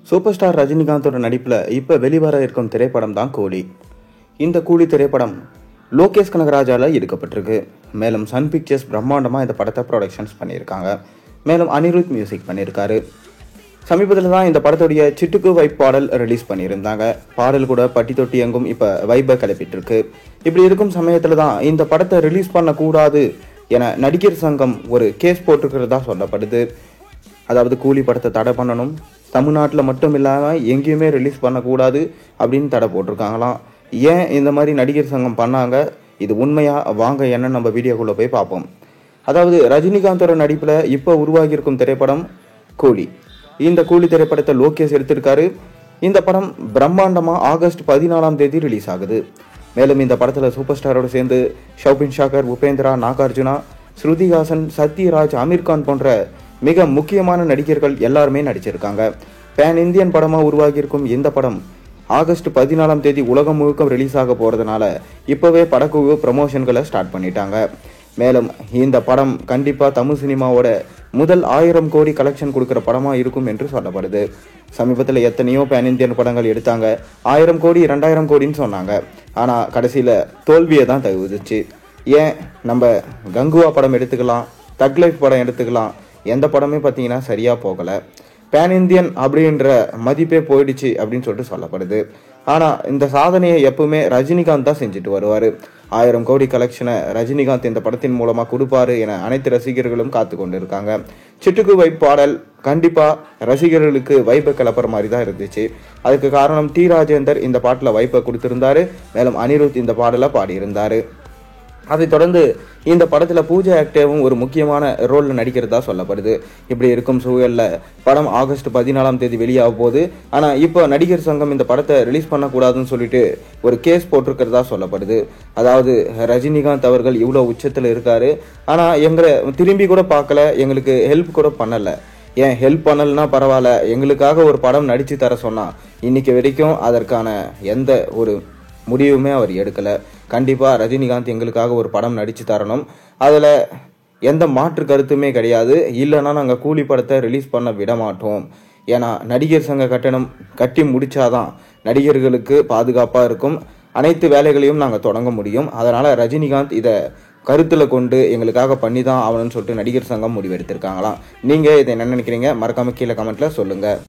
Super star ரஜினிகாந்தோட நடிப்பில் இப்போ வெளிவர இருக்கும் திரைப்படம் தான் கூலி. இந்த கூலி திரைப்படம் லோகேஷ் கனகராஜால எடுக்கப்பட்டிருக்கு. மேலும் சன் பிக்சர்ஸ் பிரம்மாண்டமாக இந்த படத்தை ப்ரொடக்ஷன்ஸ் பண்ணியிருக்காங்க. மேலும் அனிருத் மியூசிக் பண்ணியிருக்காரு. சமீபத்தில் தான் இந்த படத்துடைய சிட்டுக்கு வைப் பாடல் ரிலீஸ் பண்ணியிருந்தாங்க. பாடல் கூட பட்டி தொட்டி எங்கும் இப்போ வைப்பை கிளப்பிட்டு இருக்கு. இப்படி இருக்கும் சமயத்தில் தான் இந்த படத்தை ரிலீஸ் பண்ணக்கூடாது என நடிகர் சங்கம் ஒரு கேஸ் போட்டிருக்கிறதா சொல்லப்படுது. அதாவது கூலி படத்தை தடை பண்ணணும், தமிழ்நாட்டில் மட்டும் இல்லாமல் எங்கேயுமே ரிலீஸ் பண்ணக்கூடாது அப்படின்னு தடை போட்டிருக்காங்களாம். ஏன் இந்த மாதிரி நடிகர் சங்கம் பண்ணாங்க, இது உண்மையா, வாங்க என்ன நம்ம வீடியோக்குள்ளே போய் பார்ப்போம். அதாவது ரஜினிகாந்தோட நடிப்பில் இப்போ உருவாகியிருக்கும் திரைப்படம் கூலி. இந்த கூலி திரைப்படத்தை லோகேஷ் எடுத்திருக்காரு. இந்த படம் பிரம்மாண்டமாக ஆகஸ்ட் 14 ரிலீஸ் ஆகுது. மேலும் இந்த படத்தில் சூப்பர் ஸ்டாரோடு சேர்ந்து ஷௌபின் ஷாக்கர், உபேந்திரா, நாகார்ஜுனா, ஸ்ருதிஹாசன், சத்யராஜ், அமீர்கான் போன்ற மிக முக்கியமான நடிகர்கள் எல்லாருமே நடிச்சிருக்காங்க. பேன் இந்தியன் படமாக உருவாகியிருக்கும் இந்த படம் ஆகஸ்ட் 14 உலகம் முழுக்க ரிலீஸ் ஆக போகிறதுனால இப்போவே படக்குழு ப்ரமோஷன்களை ஸ்டார்ட் பண்ணிட்டாங்க. மேலும் இந்த படம் கண்டிப்பாக தமிழ் சினிமாவோட முதல் 1000 கோடி கலெக்ஷன் கொடுக்குற படமாக இருக்கும் என்று சொல்லப்படுது. சமீபத்தில் எத்தனையோ பேன் இந்தியன் படங்கள் எடுத்தாங்க, 1000 கோடி 2000 கோடின்னு சொன்னாங்க. ஆனால் கடைசியில் தோல்வியை தான் தகுதிச்சு. ஏன் நம்ம கங்குவா படம் எடுத்துக்கலாம், தக் லைஃப் படம் எடுத்துக்கலாம், எந்த படமே பார்த்தீங்கன்னா சரியாக போகலை. பேன் இந்தியன் அப்படின்ற மதிப்பே போயிடுச்சு அப்படின்னு சொல்லிட்டு சொல்லப்படுது. ஆனால் இந்த சாதனையை எப்பவுமே ரஜினிகாந்த் தான் செஞ்சுட்டு வருவார். 1000 கோடி கலெக்ஷனை ரஜினிகாந்த் இந்த படத்தின் மூலமாக கொடுப்பாரு என அனைத்து ரசிகர்களும் காத்து கொண்டு இருக்காங்க. சிட்டுக்கு வைப் பாடல் கண்டிப்பாக ரசிகர்களுக்கு வைப்பை கிளப்புற மாதிரி தான் இருந்துச்சு. அதுக்கு காரணம் டி ராஜேந்தர் இந்த பாட்டில் வைப்பை கொடுத்திருந்தாரு. மேலும் அனிருத் இந்த பாடலை பாடியிருந்தாரு. அதைத் தொடர்ந்து இந்த படத்தில் பூஜா ஆக்டேவும் ஒரு முக்கியமான ரோலில் நடிக்கிறதா சொல்லப்படுது. இப்படி இருக்கும் சூழலில் படம் ஆகஸ்ட் 14 வெளியாக போகுது. ஆனால் இப்போ நடிகர் சங்கம் இந்த படத்தை ரிலீஸ் பண்ணக்கூடாதுன்னு சொல்லிட்டு ஒரு கேஸ் போட்டிருக்கிறதா சொல்லப்படுது. அதாவது ரஜினிகாந்த் அவர்கள் இவ்வளோ உச்சத்தில் இருக்காரு, ஆனால் எங்களை திரும்பி கூட பார்க்கல, எங்களுக்கு ஹெல்ப் கூட பண்ணலை. ஏன் ஹெல்ப் பண்ணலைன்னா பரவாயில்ல, எங்களுக்காக ஒரு படம் நடித்து தர சொன்னால் இன்னைக்கு வரைக்கும் அதற்கான எந்த ஒரு முடிவுமே அவர் எடுக்கலை. கண்டிப்பாக ரஜினிகாந்த் எங்களுக்காக ஒரு படம் நடித்து தரணும், அதில் எந்த மாற்று கருத்துமே கிடையாது. இல்லைன்னா நாங்கள் கூலி படத்தை ரிலீஸ் பண்ண விட மாட்டோம். ஏன்னா நடிகர் சங்க கட்டணம் கட்டி முடிச்சாதான் நடிகர்களுக்கு பாதுகாப்பாக இருக்கும், அனைத்து வேலைகளையும் நாங்கள் தொடங்க முடியும். அதனால் ரஜினிகாந்த் இதை கருத்தில் கொண்டு எங்களுக்காக பண்ணி தான் ஆகணும்னு சொல்லிட்டு நடிகர் சங்கம் முடிவெடுத்திருக்காங்களாம். நீங்கள் இதை என்ன நினைக்கிறீங்க? மறக்காமல் கீழே கமெண்ட்டில் சொல்லுங்கள்.